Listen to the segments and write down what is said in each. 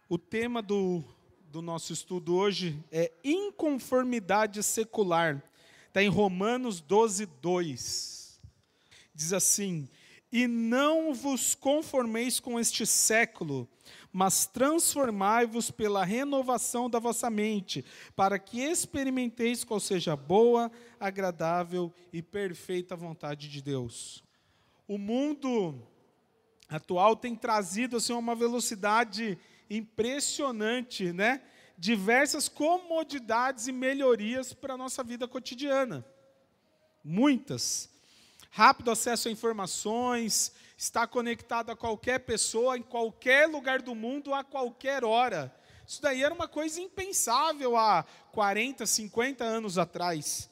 O tema do nosso estudo hoje é inconformidade secular. Está em Romanos 12, 2. Diz assim: E não vos conformeis com este século, mas transformai-vos pela renovação da vossa mente, para que experimenteis qual seja a boa, agradável e perfeita vontade de Deus. O mundo atual tem trazido assim, uma velocidade impressionante, né? Diversas comodidades e melhorias para a nossa vida cotidiana. Muitas. Rápido acesso a informações, está conectado a qualquer pessoa, em qualquer lugar do mundo, a qualquer hora. Isso daí era uma coisa impensável há 40, 50 anos atrás.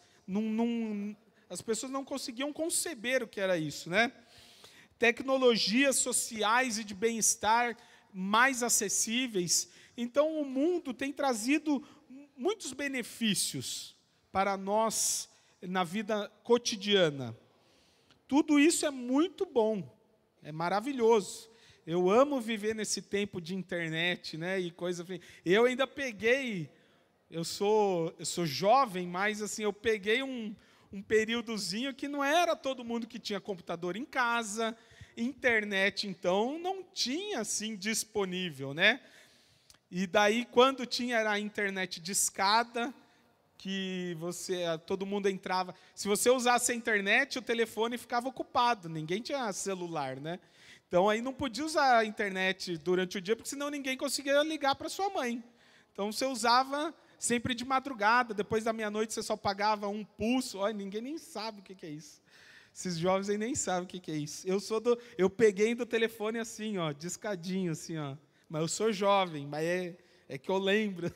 As pessoas não conseguiam conceber o que era isso, né? Tecnologias sociais e de bem-estar mais acessíveis. Então, o mundo tem trazido muitos benefícios para nós na vida cotidiana. Tudo isso é muito bom, é maravilhoso. Eu amo viver nesse tempo de internet, né, e coisa assim. Eu ainda peguei, eu sou jovem, mas assim, eu peguei um períodozinho que não era todo mundo que tinha computador em casa, internet, então, não tinha assim disponível, né? E daí, quando tinha a internet discada, que todo mundo entrava. Se você usasse a internet, o telefone ficava ocupado, ninguém tinha celular, né? Então, aí não podia usar a internet durante o dia, porque senão ninguém conseguia ligar para sua mãe. Então, você usava sempre de madrugada, depois da meia-noite você só pagava um pulso. Olha, ninguém nem sabe o que é isso. Esses jovens aí nem sabem o que é isso. Eu peguei do telefone assim, ó, discadinho, assim, ó. Mas eu sou jovem, mas é que eu lembro.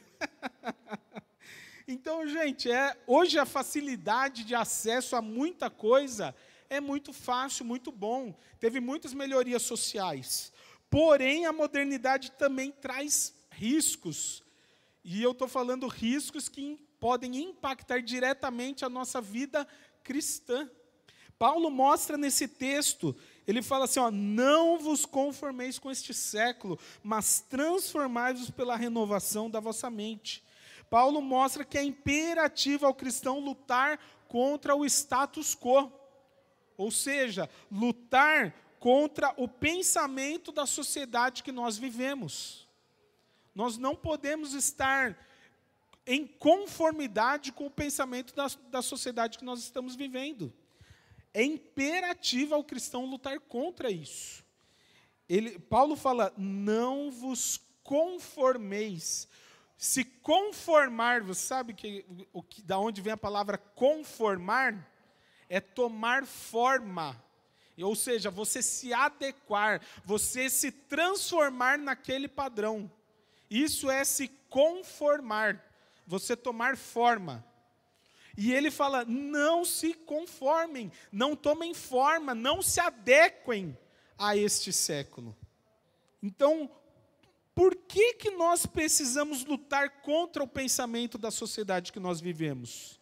Então, gente, hoje a facilidade de acesso a muita coisa é muito fácil, muito bom. Teve muitas melhorias sociais. Porém, a modernidade também traz riscos. E eu estou falando riscos que podem impactar diretamente a nossa vida cristã. Paulo mostra nesse texto, ele fala assim, ó, não vos conformeis com este século, mas transformai-vos pela renovação da vossa mente. Paulo mostra que é imperativo ao cristão lutar contra o status quo, ou seja, lutar contra o pensamento da sociedade que nós vivemos. Nós não podemos estar em conformidade com o pensamento da sociedade que nós estamos vivendo. É imperativo ao cristão lutar contra isso. Paulo fala, não vos conformeis. Se conformar, você sabe da onde vem a palavra conformar? É tomar forma. Ou seja, você se adequar, você se transformar naquele padrão. Isso é se conformar, você tomar forma. E ele fala, não se conformem, não tomem forma, não se adequem a este século. Então, por que nós precisamos lutar contra o pensamento da sociedade que nós vivemos?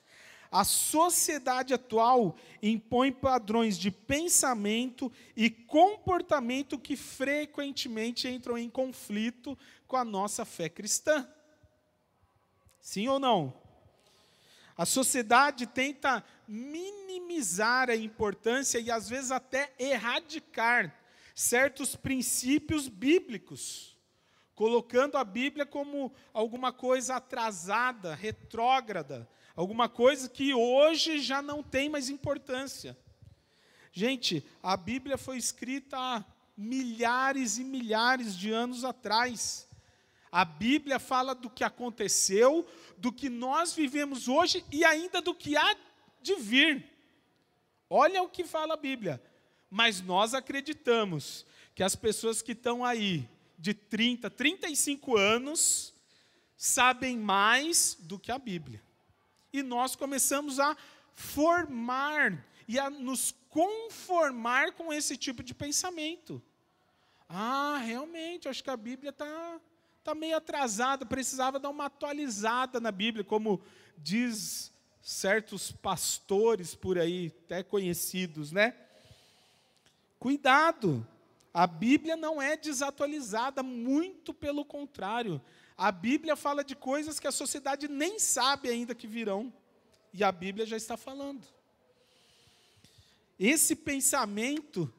A sociedade atual impõe padrões de pensamento e comportamento que frequentemente entram em conflito com a nossa fé cristã. Sim ou não? A sociedade tenta minimizar a importância e, às vezes, até erradicar certos princípios bíblicos, colocando a Bíblia como alguma coisa atrasada, retrógrada, alguma coisa que hoje já não tem mais importância. Gente, a Bíblia foi escrita há milhares e milhares de anos atrás. A Bíblia fala do que aconteceu, do que nós vivemos hoje e ainda do que há de vir. Olha o que fala a Bíblia. Mas nós acreditamos que as pessoas que estão aí de 30, 35 anos sabem mais do que a Bíblia. E nós começamos a formar e a nos conformar com esse tipo de pensamento. Ah, realmente, acho que a Bíblia está meio atrasada, precisava dar uma atualizada na Bíblia, como diz certos pastores por aí, até conhecidos, né? Cuidado! A Bíblia não é desatualizada, muito pelo contrário. A Bíblia fala de coisas que a sociedade nem sabe ainda que virão. E a Bíblia já está falando. Esse pensamento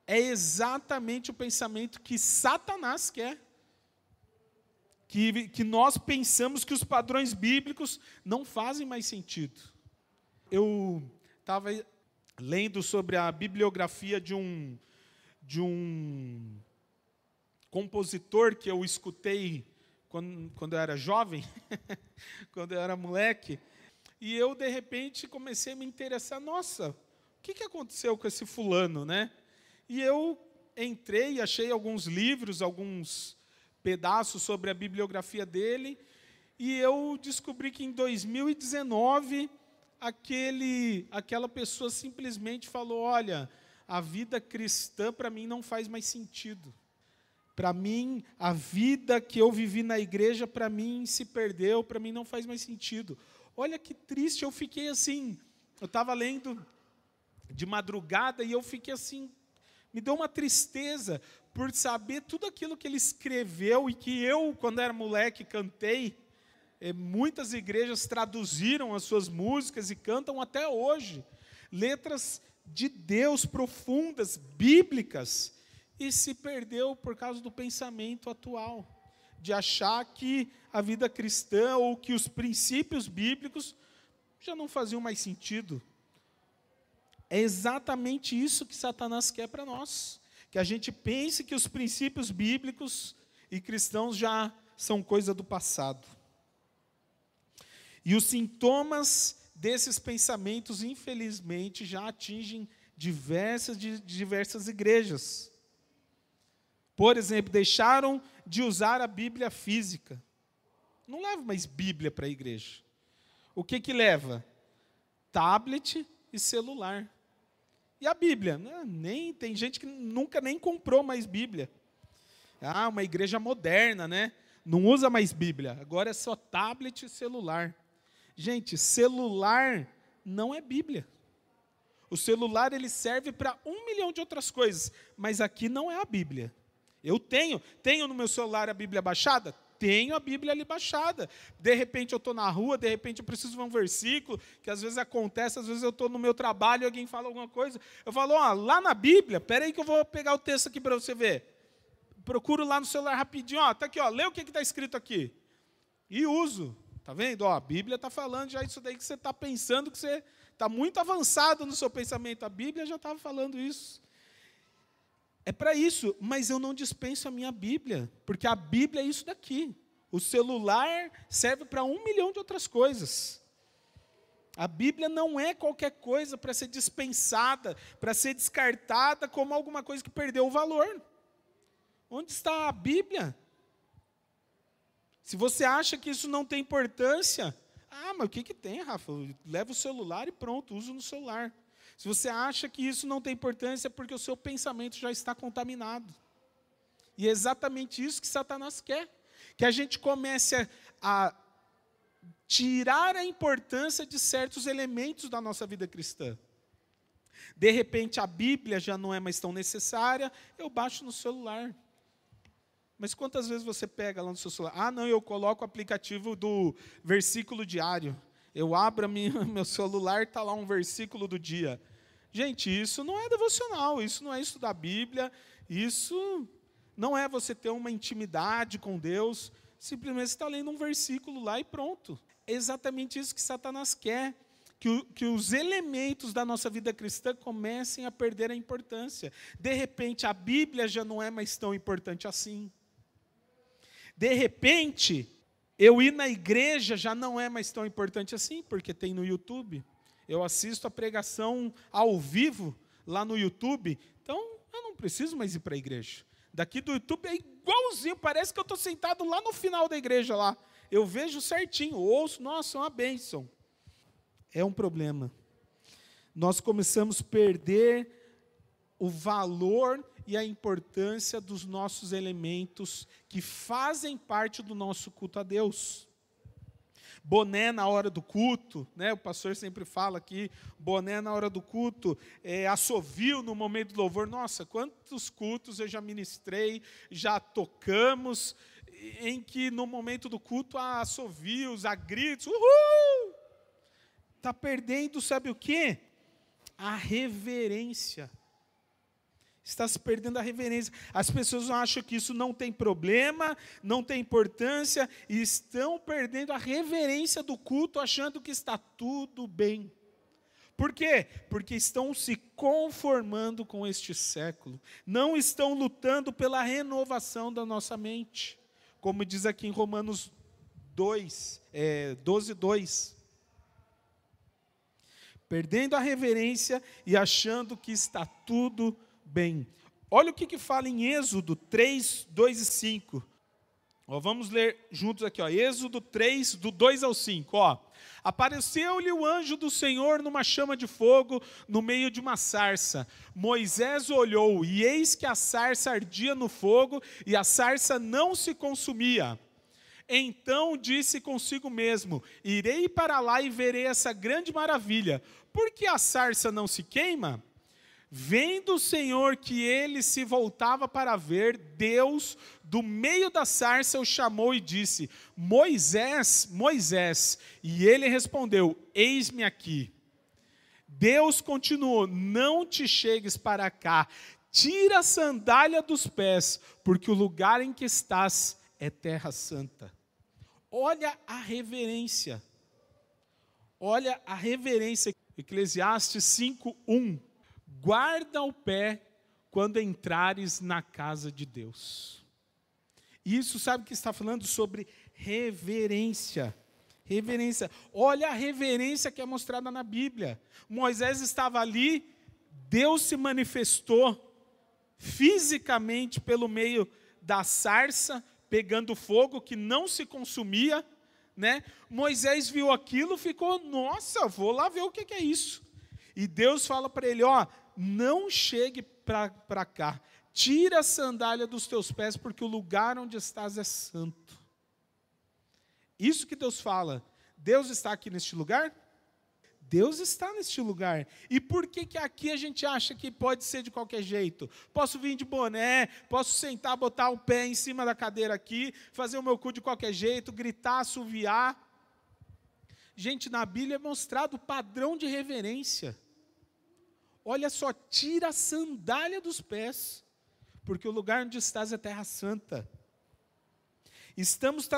é exatamente o pensamento que Satanás quer. Que nós pensamos que os padrões bíblicos não fazem mais sentido. Eu estava lendo sobre a bibliografia de um compositor que eu escutei quando eu era jovem, quando eu era moleque, e eu, de repente, comecei a me interessar, nossa, o que aconteceu com esse fulano, né? E eu entrei e achei alguns livros, alguns pedaços sobre a bibliografia dele, e eu descobri que em 2019, aquela pessoa simplesmente falou, olha, a vida cristã para mim não faz mais sentido. Para mim, a vida que eu vivi na igreja, para mim se perdeu, para mim não faz mais sentido. Olha que triste, eu fiquei assim, eu estava lendo de madrugada e eu fiquei assim, me deu uma tristeza por saber tudo aquilo que ele escreveu e que eu, quando era moleque, cantei. Muitas igrejas traduziram as suas músicas e cantam até hoje. Letras de Deus profundas, bíblicas, e se perdeu por causa do pensamento atual, de achar que a vida cristã ou que os princípios bíblicos já não faziam mais sentido. É exatamente isso que Satanás quer para nós, que a gente pense que os princípios bíblicos e cristãos já são coisa do passado. E os sintomas desses pensamentos, infelizmente, já atingem diversas igrejas. Por exemplo, deixaram de usar a Bíblia física. Não leva mais Bíblia para a igreja. O que leva? Tablet e celular. E a Bíblia? Tem gente que nunca nem comprou mais Bíblia. Uma igreja moderna, né? Não usa mais Bíblia. Agora é só tablet e celular. Gente, celular não é Bíblia. O celular ele serve para 1 milhão de outras coisas, mas aqui não é a Bíblia. Eu tenho no meu celular a Bíblia baixada? Tenho a Bíblia ali baixada. De repente eu estou na rua, de repente eu preciso ver um versículo, que às vezes acontece, às vezes eu estou no meu trabalho e alguém fala alguma coisa. Eu falo, lá na Bíblia, espera aí que eu vou pegar o texto aqui para você ver. Procuro lá no celular rapidinho, está aqui, lê o que está escrito aqui. E uso. Está vendo? A Bíblia está falando já isso daí que você está pensando, que você está muito avançado no seu pensamento. A Bíblia já estava falando isso. É para isso, mas eu não dispenso a minha Bíblia, porque a Bíblia é isso daqui. O celular serve para 1 milhão de outras coisas. A Bíblia não é qualquer coisa para ser dispensada, para ser descartada como alguma coisa que perdeu o valor. Onde está a Bíblia? Se você acha que isso não tem importância, mas o que tem, Rafa? Leva o celular e pronto, uso no celular. Se você acha que isso não tem importância, é porque o seu pensamento já está contaminado. E é exatamente isso que Satanás quer. Que a gente comece a tirar a importância de certos elementos da nossa vida cristã. De repente, a Bíblia já não é mais tão necessária, eu baixo no celular. Mas quantas vezes você pega lá no seu celular? Eu coloco o aplicativo do versículo diário. Eu abro meu celular, está lá um versículo do dia. Gente, isso não é devocional, isso não é estudar a Bíblia, isso não é você ter uma intimidade com Deus, simplesmente você está lendo um versículo lá e pronto. É exatamente isso que Satanás quer, que os elementos da nossa vida cristã comecem a perder a importância. De repente, a Bíblia já não é mais tão importante assim. De repente, eu ir na igreja já não é mais tão importante assim, porque tem no YouTube. Eu assisto a pregação ao vivo lá no YouTube, então eu não preciso mais ir para a igreja. Daqui do YouTube é igualzinho, parece que eu estou sentado lá no final da igreja lá. Eu vejo certinho, ouço, nossa, é uma bênção. É um problema. Nós começamos a perder o valor e a importância dos nossos elementos que fazem parte do nosso culto a Deus. Boné na hora do culto, né? O pastor sempre fala aqui, boné na hora do culto, assovio no momento do louvor. Nossa, quantos cultos eu já ministrei, já tocamos, em que no momento do culto há assovios, há gritos, uhul! Está perdendo, sabe o quê? A reverência. Está se perdendo a reverência. As pessoas acham que isso não tem problema, não tem importância, e estão perdendo a reverência do culto, achando que está tudo bem. Por quê? Porque estão se conformando com este século. Não estão lutando pela renovação da nossa mente. Como diz aqui em Romanos 12:2. Perdendo a reverência e achando que está tudo bem. Olha o que fala em Êxodo 3, 2 e 5. Vamos ler juntos aqui. Êxodo 3, do 2 ao 5. Apareceu-lhe o anjo do Senhor numa chama de fogo no meio de uma sarça. Moisés olhou, e eis que a sarça ardia no fogo, e a sarça não se consumia. Então disse consigo mesmo: irei para lá e verei essa grande maravilha. Por que a sarça não se queima? Vendo o Senhor que ele se voltava para ver, Deus, do meio da sarça, o chamou e disse: Moisés, Moisés. E ele respondeu: eis-me aqui. Deus continuou: não te chegues para cá, tira a sandália dos pés, porque o lugar em que estás é terra santa. Olha a reverência. Olha a reverência. Eclesiastes 5:1. Guarda o pé quando entrares na casa de Deus. Isso, sabe o que está falando? Sobre reverência. Reverência. Olha a reverência que é mostrada na Bíblia. Moisés estava ali, Deus se manifestou fisicamente pelo meio da sarça, pegando fogo que não se consumia, né? Moisés viu aquilo, ficou, nossa, vou lá ver o que é isso. E Deus fala para ele: não chegue para cá, tira a sandália dos teus pés, porque o lugar onde estás é santo. Isso que Deus fala. Deus está aqui neste lugar? Deus está neste lugar. E por que aqui a gente acha que pode ser de qualquer jeito? Posso vir de boné, posso sentar, botar o pé em cima da cadeira aqui, fazer o meu culto de qualquer jeito, gritar, assoviar. Gente, na Bíblia é mostrado o padrão de reverência. Olha só, tira a sandália dos pés, porque o lugar onde estás é terra santa. Estamos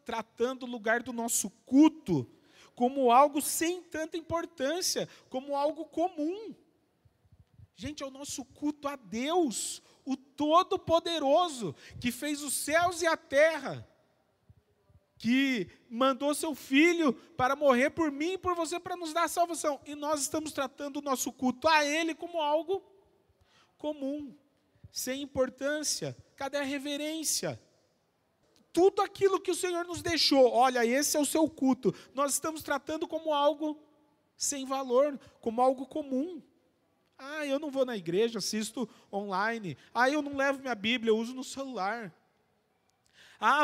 tratando o lugar do nosso culto como algo sem tanta importância, como algo comum. Gente, é o nosso culto a Deus, o Todo-Poderoso, que fez os céus e a terra, que mandou seu Filho para morrer por mim e por você, para nos dar a salvação. E nós estamos tratando o nosso culto a Ele como algo comum, sem importância. Cadê a reverência? Tudo aquilo que o Senhor nos deixou, olha, esse é o seu culto. Nós estamos tratando como algo sem valor, como algo comum. Eu não vou na igreja, assisto online. Eu não levo minha Bíblia, eu uso no celular.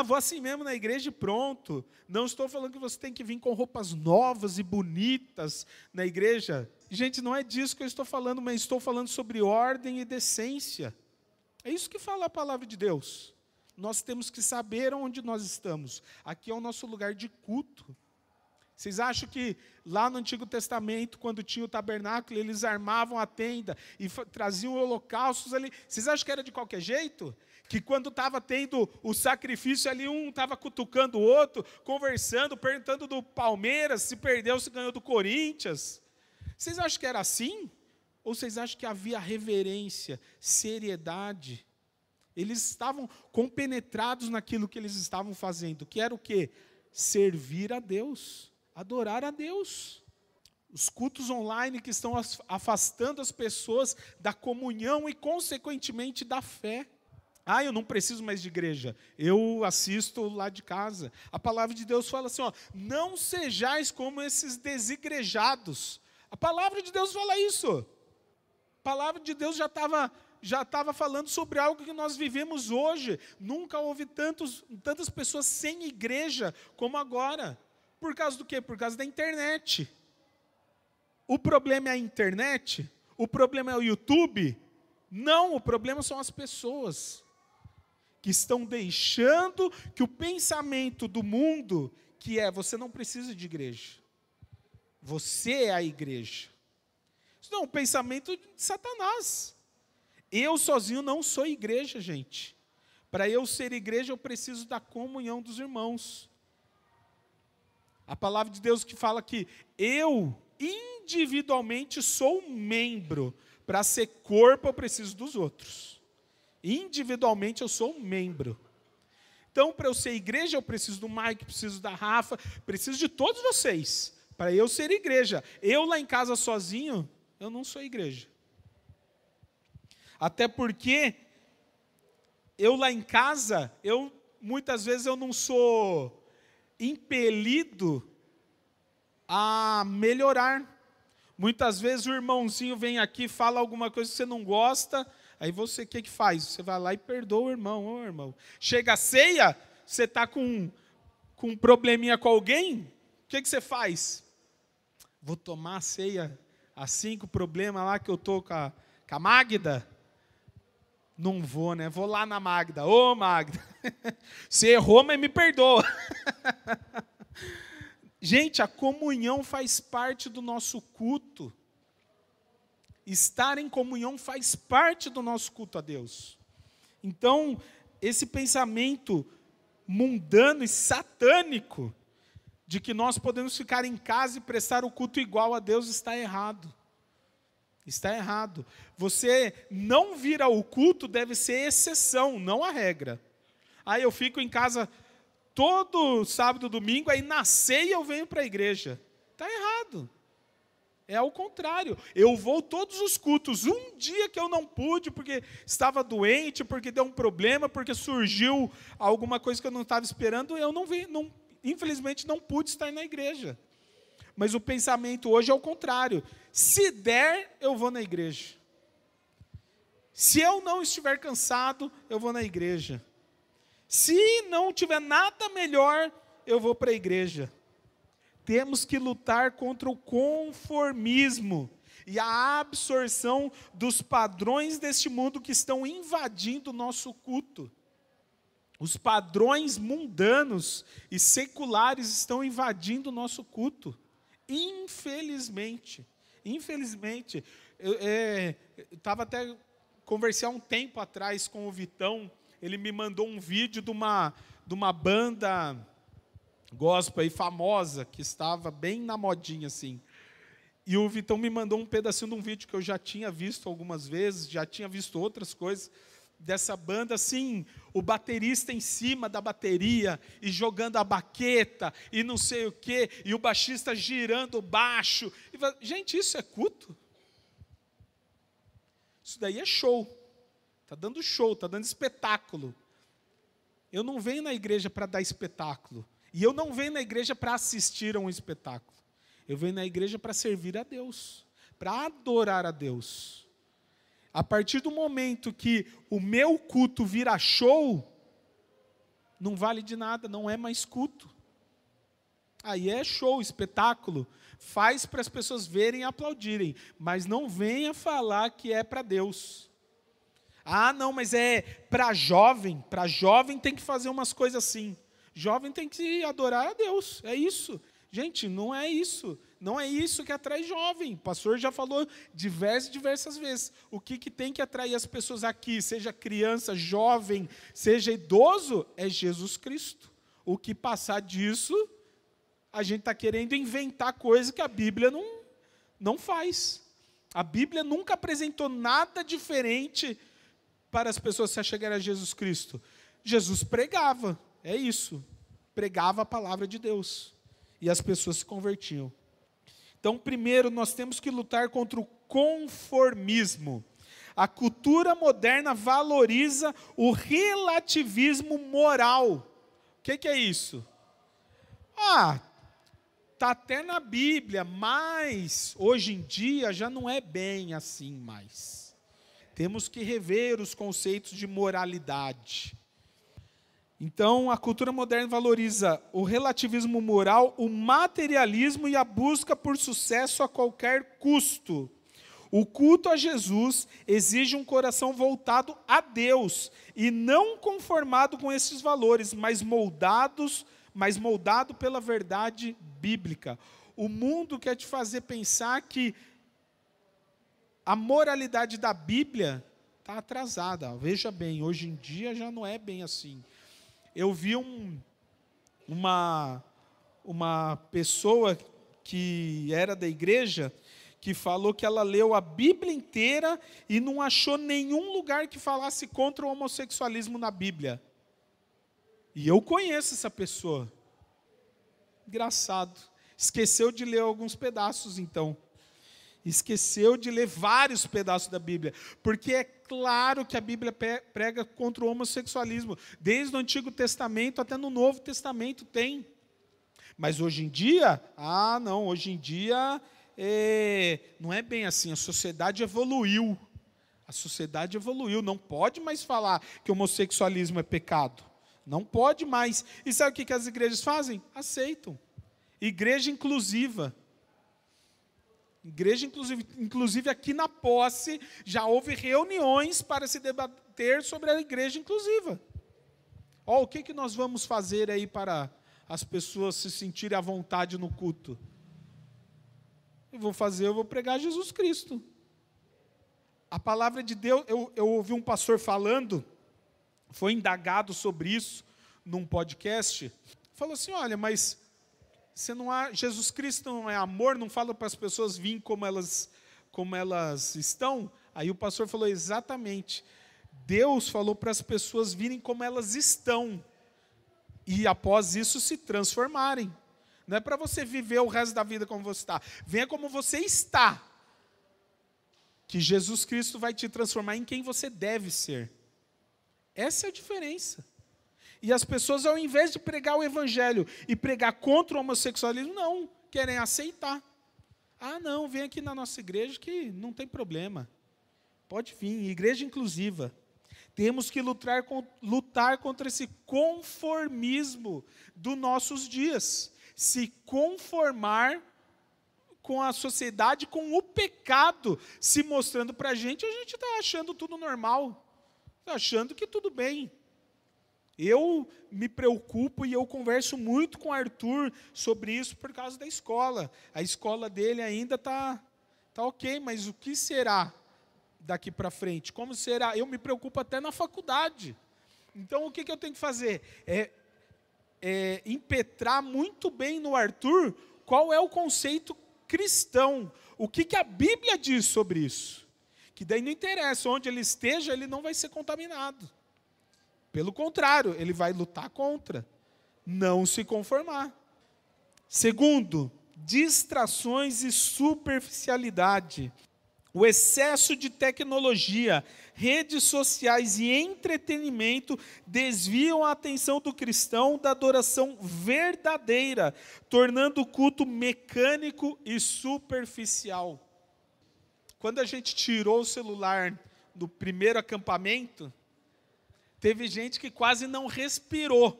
Vou assim mesmo na igreja e pronto. Não estou falando que você tem que vir com roupas novas e bonitas na igreja. Gente, não é disso que eu estou falando, mas estou falando sobre ordem e decência. É isso que fala a palavra de Deus. Nós temos que saber onde nós estamos. Aqui é o nosso lugar de culto. Vocês acham que lá no Antigo Testamento, quando tinha o tabernáculo, eles armavam a tenda e traziam holocaustos ali? Vocês acham que era de qualquer jeito? Que quando estava tendo o sacrifício ali, um estava cutucando o outro, conversando, perguntando do Palmeiras, se perdeu, se ganhou do Corinthians. Vocês acham que era assim? Ou vocês acham que havia reverência, seriedade? Eles estavam compenetrados naquilo que eles estavam fazendo, que era o quê? Servir a Deus, adorar a Deus. Os cultos online que estão afastando as pessoas da comunhão e, consequentemente, da fé. Eu não preciso mais de igreja, eu assisto lá de casa. A palavra de Deus fala assim, não sejais como esses desigrejados. A palavra de Deus fala isso. A palavra de Deus já estava falando sobre algo que nós vivemos hoje. Nunca houve tantas pessoas sem igreja como agora. Por causa do quê? Por causa da internet. O problema é a internet? O problema é o YouTube? Não, o problema são as pessoas que estão deixando que o pensamento do mundo, que é, você não precisa de igreja. Você é a igreja. Isso não é um pensamento de Satanás. Eu sozinho não sou igreja, gente. Para eu ser igreja, eu preciso da comunhão dos irmãos. A palavra de Deus que fala que eu, individualmente, sou um membro. Para ser corpo, eu preciso dos outros. Individualmente, eu sou um membro. Então, para eu ser igreja, eu preciso do Mike, preciso da Rafa, preciso de todos vocês. Para eu ser igreja. Eu lá em casa sozinho, eu não sou igreja. Até porque eu lá em casa, muitas vezes eu não sou impelido a melhorar. Muitas vezes o irmãozinho vem aqui, fala alguma coisa que você não gosta, aí você o que faz? Você vai lá e perdoa o irmão. Ô, irmão. Chega a ceia, você está com um probleminha com alguém, o que você faz? Vou tomar a ceia assim, com o problema lá que eu estou com a Magda? Não vou, né? Vou lá na Magda. Ô, Magda, você errou, mas me perdoa. Gente, a comunhão faz parte do nosso culto. Estar em comunhão faz parte do nosso culto a Deus. Então, esse pensamento mundano e satânico de que nós podemos ficar em casa e prestar o culto igual a Deus está errado. Está errado. Você não vir ao culto deve ser exceção, não a regra. Aí eu fico em casa todo sábado e domingo, aí na ceia eu venho para a igreja. Está errado. É ao contrário. Eu vou todos os cultos. Um dia que eu não pude, porque estava doente, porque deu um problema, porque surgiu alguma coisa que eu não estava esperando, eu não vim, infelizmente não pude estar na igreja. Mas o pensamento hoje é o contrário. Se der, eu vou na igreja. Se eu não estiver cansado, eu vou na igreja. Se não tiver nada melhor, eu vou para a igreja. Temos que lutar contra o conformismo e a absorção dos padrões deste mundo que estão invadindo o nosso culto. Os padrões mundanos e seculares estão invadindo o nosso culto. Infelizmente. Infelizmente. Eu estava até conversei há um tempo atrás com o Vitão. Ele me mandou um vídeo de uma banda gospel aí, famosa, que estava bem na modinha, assim. E o Vitão me mandou um pedacinho de um vídeo que eu já tinha visto algumas vezes, já tinha visto outras coisas, dessa banda, assim, o baterista em cima da bateria, e jogando a baqueta, e não sei o quê, e o baixista girando o baixo. Gente, isso é culto? Isso daí é show. Está dando show, está dando espetáculo. Eu não venho na igreja para dar espetáculo. E eu não venho na igreja para assistir a um espetáculo. Eu venho na igreja para servir a Deus, para adorar a Deus. A partir do momento que o meu culto vira show, não vale de nada, não é mais culto. Aí é show, espetáculo. Faz para as pessoas verem e aplaudirem, mas não venha falar que é para Deus. Ah, não, mas é para jovem tem que fazer umas coisas assim. Jovem tem que adorar a Deus, é isso. Gente, não é isso. Não é isso que atrai jovem. O pastor já falou diversas vezes. O que tem que atrair as pessoas aqui, seja criança, jovem, seja idoso, é Jesus Cristo. O que passar disso, a gente está querendo inventar coisa que a Bíblia não faz. A Bíblia nunca apresentou nada diferente para as pessoas se achegarem a Jesus Cristo. Jesus pregava, é isso. Pregava a palavra de Deus. E as pessoas se convertiam. Então, primeiro, nós temos que lutar contra o conformismo. A cultura moderna valoriza o relativismo moral. O que é isso? Está até na Bíblia, mas hoje em dia já não é bem assim mais. Temos que rever os conceitos de moralidade. Então, a cultura moderna valoriza o relativismo moral, o materialismo e a busca por sucesso a qualquer custo. O culto a Jesus exige um coração voltado a Deus e não conformado com esses valores, mas moldado pela verdade bíblica. O mundo quer te fazer pensar que a moralidade da Bíblia está atrasada. Veja bem, hoje em dia já não é bem assim. Eu vi uma pessoa que era da igreja, que falou que ela leu a Bíblia inteira e não achou nenhum lugar que falasse contra o homossexualismo na Bíblia. E eu conheço essa pessoa. Engraçado. Esqueceu de ler alguns pedaços, então. Esqueceu de ler vários pedaços da Bíblia. Porque é claro que a Bíblia prega contra o homossexualismo. Desde o Antigo Testamento até no Novo Testamento tem. Mas hoje em dia, não, hoje em dia não é bem assim. A sociedade evoluiu. A sociedade evoluiu. Não pode mais falar que o homossexualismo é pecado. Não pode mais. E sabe o que as igrejas fazem? Aceitam. Igreja inclusiva. Igreja inclusive aqui na Posse, já houve reuniões para se debater sobre a igreja inclusiva. O que nós vamos fazer aí para as pessoas se sentirem à vontade no culto? Eu vou pregar Jesus Cristo. A palavra de Deus, eu ouvi um pastor falando, foi indagado sobre isso num podcast, falou assim, olha, mas Jesus Cristo não é amor, não fala para as pessoas virem como elas estão? Aí o pastor falou, exatamente, Deus falou para as pessoas virem como elas estão, e após isso se transformarem. Não é para você viver o resto da vida como você está, venha como você está, que Jesus Cristo vai te transformar em quem você deve ser. Essa é a diferença. E as pessoas, ao invés de pregar o evangelho e pregar contra o homossexualismo, não, querem aceitar. Não, vem aqui na nossa igreja que não tem problema. Pode vir, igreja inclusiva. Temos que lutar contra esse conformismo dos nossos dias. Se conformar com a sociedade, com o pecado se mostrando para a gente está achando tudo normal. Está achando que tudo bem. Eu me preocupo e eu converso muito com o Arthur sobre isso por causa da escola. A escola dele ainda tá ok, mas o que será daqui para frente? Como será? Eu me preocupo até na faculdade. Então, o que eu tenho que fazer? Impetrar muito bem no Arthur qual é o conceito cristão. O que a Bíblia diz sobre isso? Que daí não interessa, onde ele esteja, ele não vai ser contaminado. Pelo contrário, ele vai lutar contra, não se conformar. Segundo, distrações e superficialidade. O excesso de tecnologia, redes sociais e entretenimento desviam a atenção do cristão da adoração verdadeira, tornando o culto mecânico e superficial. Quando a gente tirou o celular do primeiro acampamento, teve gente que quase não respirou.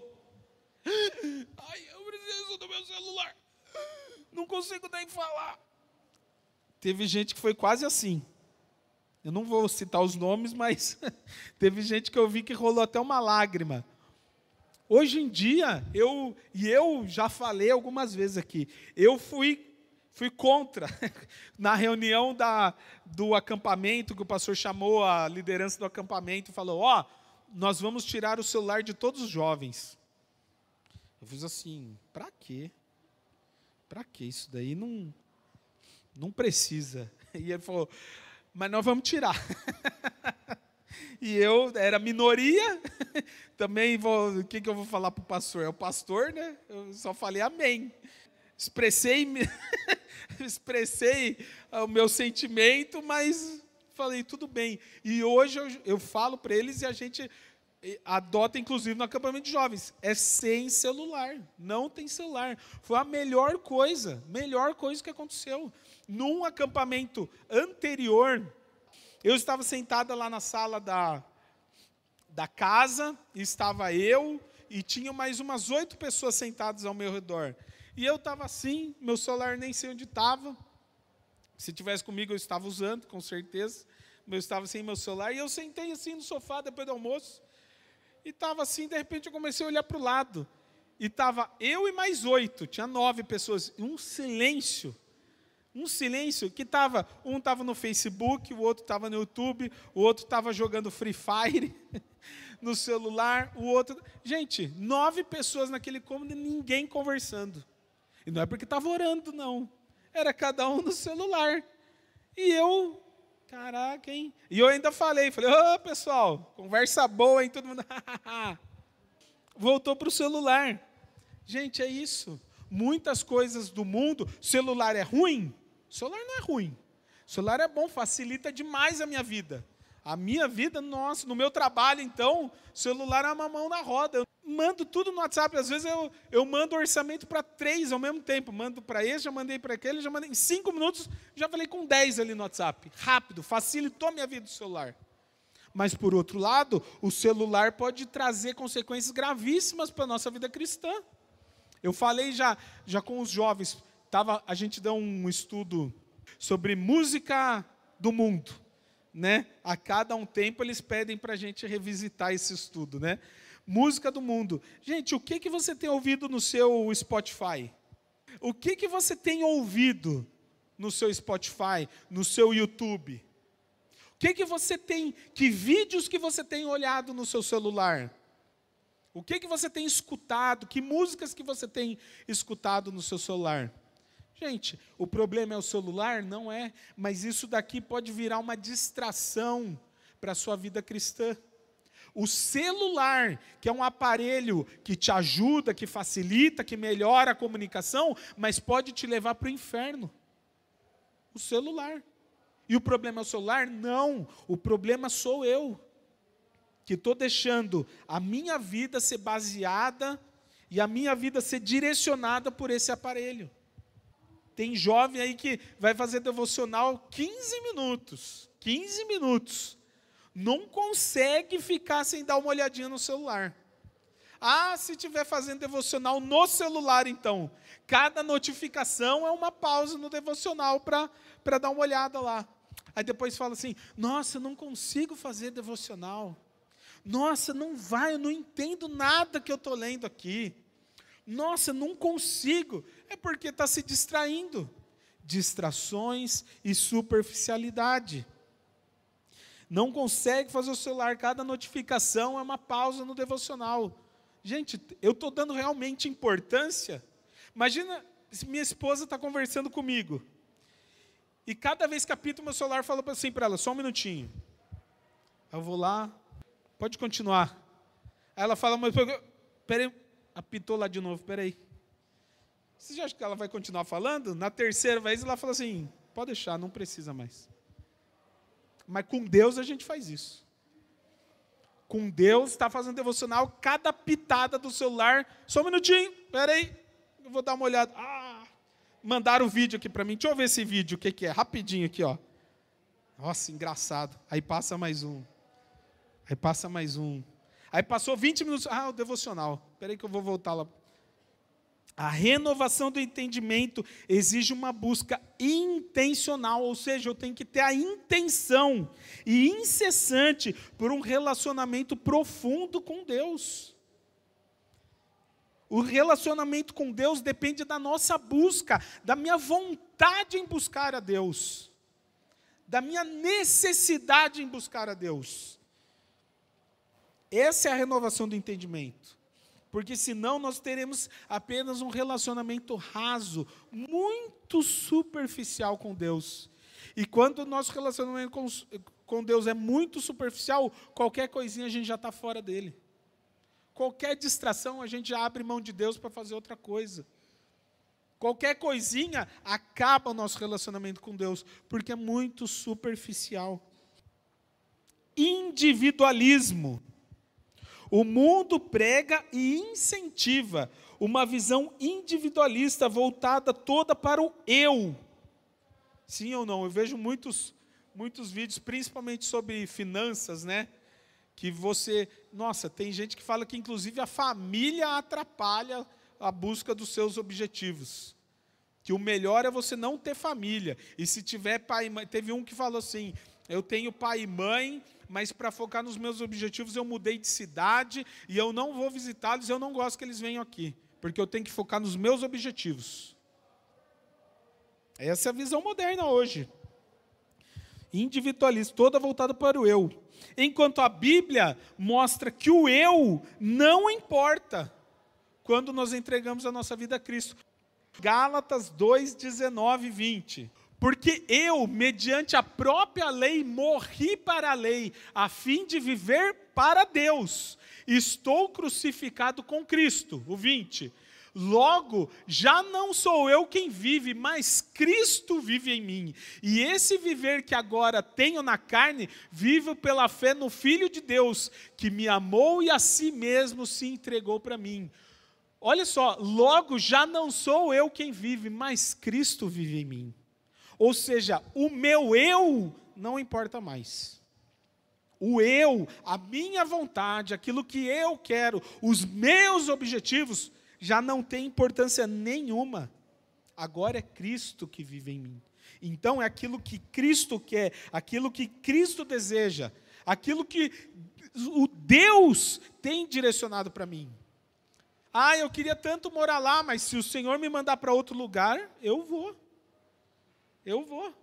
Eu preciso do meu celular. Não consigo nem falar. Teve gente que foi quase assim. Eu não vou citar os nomes, mas teve gente que eu vi que rolou até uma lágrima. Hoje em dia, eu já falei algumas vezes aqui, eu fui contra. Na reunião do acampamento, que o pastor chamou a liderança do acampamento e falou, nós vamos tirar o celular de todos os jovens. Eu fiz assim, para quê? Para quê? Isso daí não precisa. E ele falou, mas nós vamos tirar. E eu era minoria, também o que eu vou falar para o pastor? É o pastor, né? Eu só falei amém. Expressei o meu sentimento, mas falei, tudo bem. E hoje eu falo para eles e a gente adota, inclusive, no acampamento de jovens. É sem celular. Não tem celular. Foi a melhor coisa que aconteceu. Num acampamento anterior, eu estava sentada lá na sala da casa, estava eu e tinha mais umas 8 pessoas sentadas ao meu redor. E eu estava assim, meu celular nem sei onde estava. Se tivesse comigo, eu estava usando, com certeza. Eu estava sem meu celular. E eu sentei assim no sofá depois do almoço. E estava assim, de repente eu comecei a olhar para o lado. E estava eu e mais 8, tinha 9 pessoas. E um silêncio que estava, um estava no Facebook, o outro estava no YouTube, o outro estava jogando Free Fire no celular, o outro... Gente, 9 pessoas naquele cômodo e ninguém conversando. E não é porque estava orando, não. Era cada um no celular. E eu, caraca, hein? E eu ainda falei, ô pessoal, conversa boa, hein? Todo mundo, voltou para o celular. Gente, é isso. Muitas coisas do mundo, celular é ruim? Celular não é ruim. Celular é bom, facilita demais a minha vida. A minha vida, nossa, no meu trabalho, então, celular é uma mão na roda. Eu mando tudo no WhatsApp. Às vezes eu mando orçamento para 3 ao mesmo tempo. Mando para esse, já mandei para aquele, já mandei. Em 5 minutos, já falei com 10 ali no WhatsApp. Rápido, facilitou a minha vida do celular. Mas, por outro lado, o celular pode trazer consequências gravíssimas para a nossa vida cristã. Eu falei já com os jovens, a gente deu um estudo sobre música do mundo. Né? A cada um tempo eles pedem para a gente revisitar esse estudo. Né? Música do mundo. Gente, o que você tem ouvido no seu Spotify? O que você tem ouvido no seu Spotify, no seu YouTube? O que você tem, que vídeos que você tem olhado no seu celular? O que você tem escutado? Que músicas que você tem escutado no seu celular? Gente, o problema é o celular? Não é. Mas isso daqui pode virar uma distração para a sua vida cristã. O celular, que é um aparelho que te ajuda, que facilita, que melhora a comunicação, mas pode te levar para o inferno. O celular. E o problema é o celular? Não. O problema sou eu, que estou deixando a minha vida ser baseada e a minha vida ser direcionada por esse aparelho. Tem jovem aí que vai fazer devocional 15 minutos. 15 minutos. Não consegue ficar sem dar uma olhadinha no celular. Se estiver fazendo devocional no celular, então, cada notificação é uma pausa no devocional para dar uma olhada lá. Aí depois fala assim, nossa, eu não consigo fazer devocional. Nossa, não vai, eu não entendo nada que eu estou lendo aqui. Nossa, não consigo. É porque está se distraindo. Distrações e superficialidade. Não consegue fazer o celular, cada notificação é uma pausa no devocional. Gente, eu estou dando realmente importância. Imagina se minha esposa está conversando comigo. E cada vez que apita o meu celular, eu falo assim para ela, só um minutinho. Eu vou lá, pode continuar. Aí ela fala, mas peraí, apitou lá de novo, peraí. Você já acha que ela vai continuar falando? Na terceira vez ela fala assim, pode deixar, não precisa mais. Mas com Deus a gente faz isso. Com Deus, está fazendo devocional, cada pitada do celular, só um minutinho, peraí, eu vou dar uma olhada. Mandaram o vídeo aqui para mim, deixa eu ver esse vídeo, o que é, rapidinho aqui, ó. Nossa, engraçado. Aí passa mais um. Aí passa mais um. Aí passou 20 minutos, o devocional, peraí que eu vou voltar lá. A renovação do entendimento exige uma busca intencional, ou seja, eu tenho que ter a intenção e incessante por um relacionamento profundo com Deus. O relacionamento com Deus depende da nossa busca, da minha vontade em buscar a Deus, da minha necessidade em buscar a Deus. Essa é a renovação do entendimento. Porque senão nós teremos apenas um relacionamento raso, muito superficial com Deus. E quando o nosso relacionamento com Deus é muito superficial, qualquer coisinha a gente já está fora dele. Qualquer distração a gente já abre mão de Deus para fazer outra coisa. Qualquer coisinha acaba o nosso relacionamento com Deus, porque é muito superficial. Individualismo. O mundo prega e incentiva uma visão individualista voltada toda para o eu. Sim ou não? Eu vejo muitos vídeos, principalmente sobre finanças, né? que você... Nossa, tem gente que fala que inclusive a família atrapalha a busca dos seus objetivos. Que o melhor é você não ter família. E se tiver pai e mãe... Teve um que falou assim, eu tenho pai e mãe, mas para focar nos meus objetivos eu mudei de cidade e eu não vou visitá-los, eu não gosto que eles venham aqui, porque eu tenho que focar nos meus objetivos. Essa é a visão moderna hoje. Individualista, toda voltada para o eu. Enquanto a Bíblia mostra que o eu não importa quando nós entregamos a nossa vida a Cristo. Gálatas 2, 19 e 20. Porque eu, mediante a própria lei, morri para a lei, a fim de viver para Deus. Estou crucificado com Cristo. O 20. Logo, já não sou eu quem vive, mas Cristo vive em mim. E esse viver que agora tenho na carne, vivo pela fé no Filho de Deus, que me amou e a si mesmo se entregou para mim. Olha só, logo já não sou eu quem vive, mas Cristo vive em mim. Ou seja, o meu eu não importa mais. O eu, a minha vontade, aquilo que eu quero, os meus objetivos, já não tem importância nenhuma. Agora é Cristo que vive em mim. Então é aquilo que Cristo quer, aquilo que Cristo deseja, aquilo que o Deus tem direcionado para mim. Ah, eu queria tanto morar lá, mas se o Senhor me mandar para outro lugar, eu vou. Eu vou.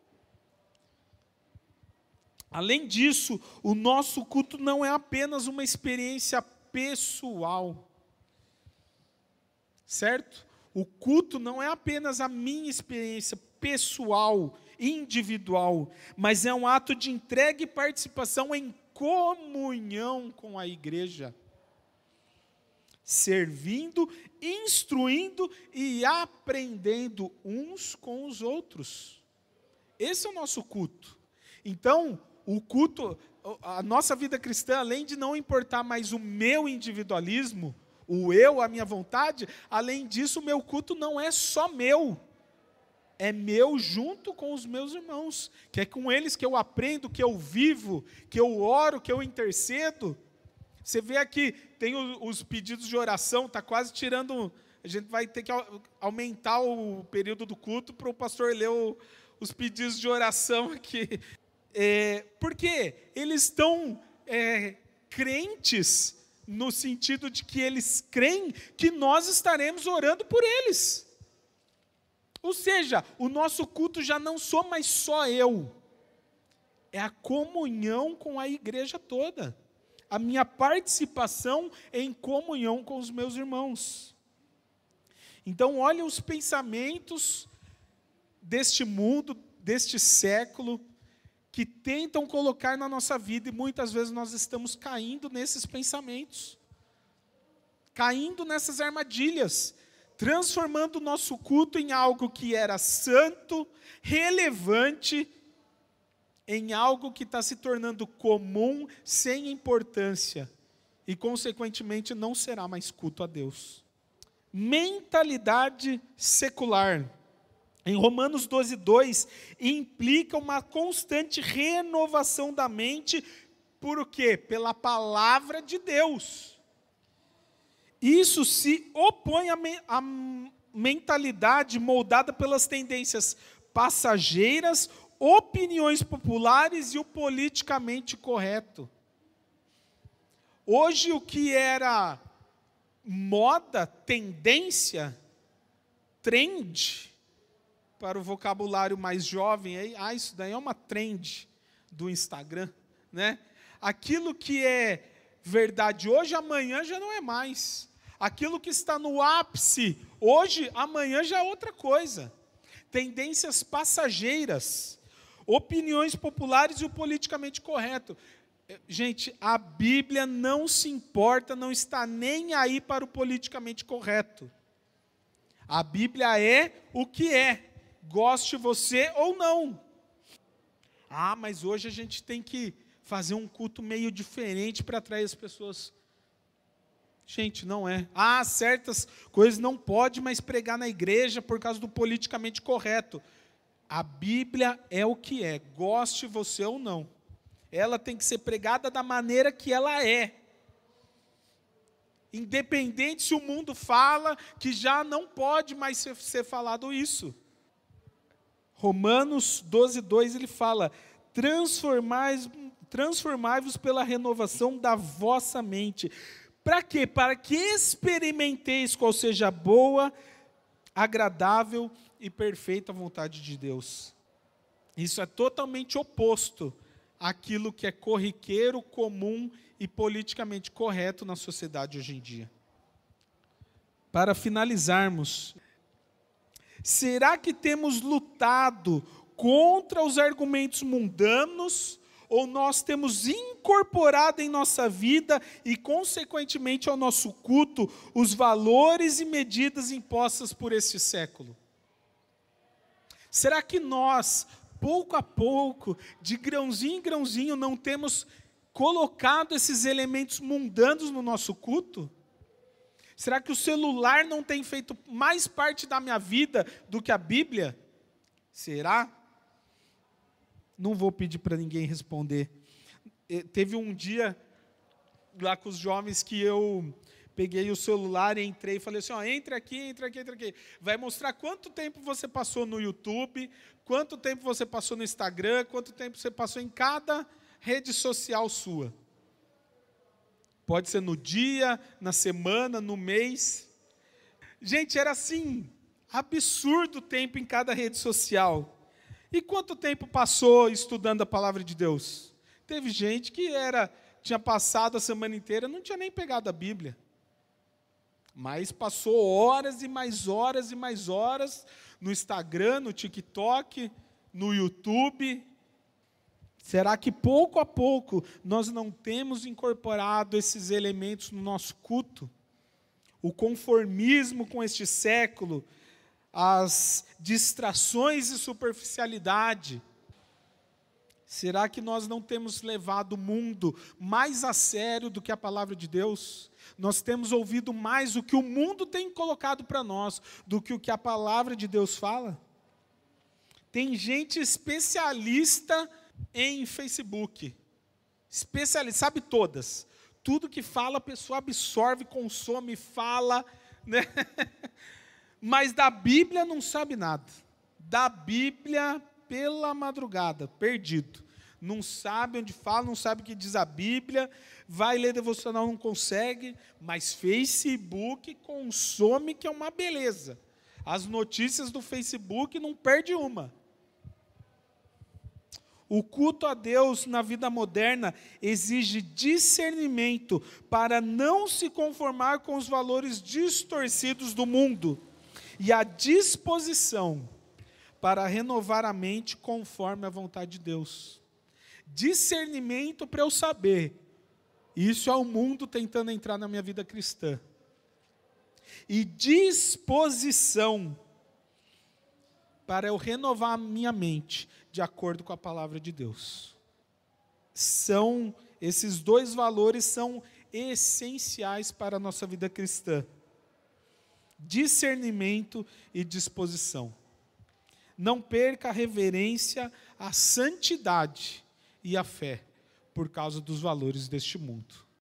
Além disso, o nosso culto não é apenas uma experiência pessoal. Certo? O culto não é apenas a minha experiência pessoal, individual, mas é um ato de entrega e participação em comunhão com a igreja. Servindo, instruindo e aprendendo uns com os outros. Esse é o nosso culto. Então, o culto, a nossa vida cristã, além de não importar mais o meu individualismo, o eu, a minha vontade, além disso, o meu culto não é só meu. É meu junto com os meus irmãos. Que é com eles que eu aprendo, que eu vivo, que eu oro, que eu intercedo. Você vê aqui, tem os pedidos de oração, está quase tirando... A gente vai ter que aumentar o período do culto para o pastor ler os pedidos de oração aqui. Porque eles estão crentes... no sentido de que eles creem que nós estaremos orando por eles. Ou seja, o nosso culto já não sou mais só eu. É a comunhão com a igreja toda. A minha participação em comunhão com os meus irmãos. Então, olha os pensamentos deste mundo, deste século, que tentam colocar na nossa vida, e muitas vezes nós estamos caindo nesses pensamentos, caindo nessas armadilhas, transformando o nosso culto em algo que era santo, relevante, em algo que está se tornando comum, sem importância, e consequentemente não será mais culto a Deus. Mentalidade secular. Em Romanos 12, 2, implica uma constante renovação da mente, por o quê? Pela palavra de Deus. Isso se opõe à mentalidade moldada pelas tendências passageiras, opiniões populares e o politicamente correto. Hoje o que era moda, tendência, trend, para o vocabulário mais jovem, isso daí é uma trend do Instagram, né? Aquilo que é verdade hoje, amanhã já não é mais. Aquilo que está no ápice hoje, amanhã já é outra coisa. Tendências passageiras, opiniões populares e o politicamente correto. Gente, a Bíblia não se importa, não está nem aí para o politicamente correto. A Bíblia é o que é. Goste você ou não. Mas hoje a gente tem que fazer um culto meio diferente para atrair as pessoas. Gente, não é. Certas coisas não pode mais pregar na igreja por causa do politicamente correto. A Bíblia é o que é, goste você ou não. ela tem que ser pregada da maneira que ela é. Independente se o mundo fala que já não pode mais ser falado isso. Romanos 12:2 ele fala: transformai-vos pela renovação da vossa mente. Para quê? Para que experimenteis qual seja a boa, agradável e perfeita vontade de Deus. Isso é totalmente oposto àquilo que é corriqueiro, comum e politicamente correto na sociedade hoje em dia. Para finalizarmos, será que temos lutado contra os argumentos mundanos, ou nós temos incorporado em nossa vida e, consequentemente, ao nosso culto, os valores e medidas impostas por este século? Será que nós, pouco a pouco, de grãozinho em grãozinho, não temos colocado esses elementos mundanos no nosso culto? Será que o celular não tem feito mais parte da minha vida do que a Bíblia? Será? Não vou pedir para ninguém responder. Teve um dia lá com os jovens que eu peguei o celular e entrei e falei assim, entra aqui. Vai mostrar quanto tempo você passou no YouTube, quanto tempo você passou no Instagram, quanto tempo você passou em cada rede social sua. Pode ser no dia, na semana, no mês. Gente, era assim, absurdo o tempo em cada rede social. E quanto tempo passou estudando a palavra de Deus? Teve gente que tinha passado a semana inteira, não tinha nem pegado a Bíblia. Mas passou horas e mais horas e mais horas no Instagram, no TikTok, no YouTube. Será que pouco a pouco nós não temos incorporado esses elementos no nosso culto? O conformismo com este século, as distrações e superficialidade. Será que nós não temos levado o mundo mais a sério do que a palavra de Deus? Nós temos ouvido mais o que o mundo tem colocado para nós do que o que a palavra de Deus fala? Tem gente especialista em Facebook. Especialista, sabe todas. Tudo que fala a pessoa absorve, consome, fala, né? Mas da Bíblia não sabe nada. Da Bíblia, pela madrugada, perdido. Não sabe onde fala, não sabe o que diz a Bíblia, vai ler devocional, não consegue, mas Facebook consome, que é uma beleza. As notícias do Facebook não perde uma. O culto a Deus na vida moderna exige discernimento para não se conformar com os valores distorcidos do mundo e a disposição para renovar a mente conforme a vontade de Deus. Discernimento para eu saber, isso é o mundo tentando entrar na minha vida cristã. E disposição para eu renovar a minha mente de acordo com a palavra de Deus. Esses dois valores são essenciais para a nossa vida cristã. Discernimento e disposição. Não perca a reverência, a santidade e a fé por causa dos valores deste mundo.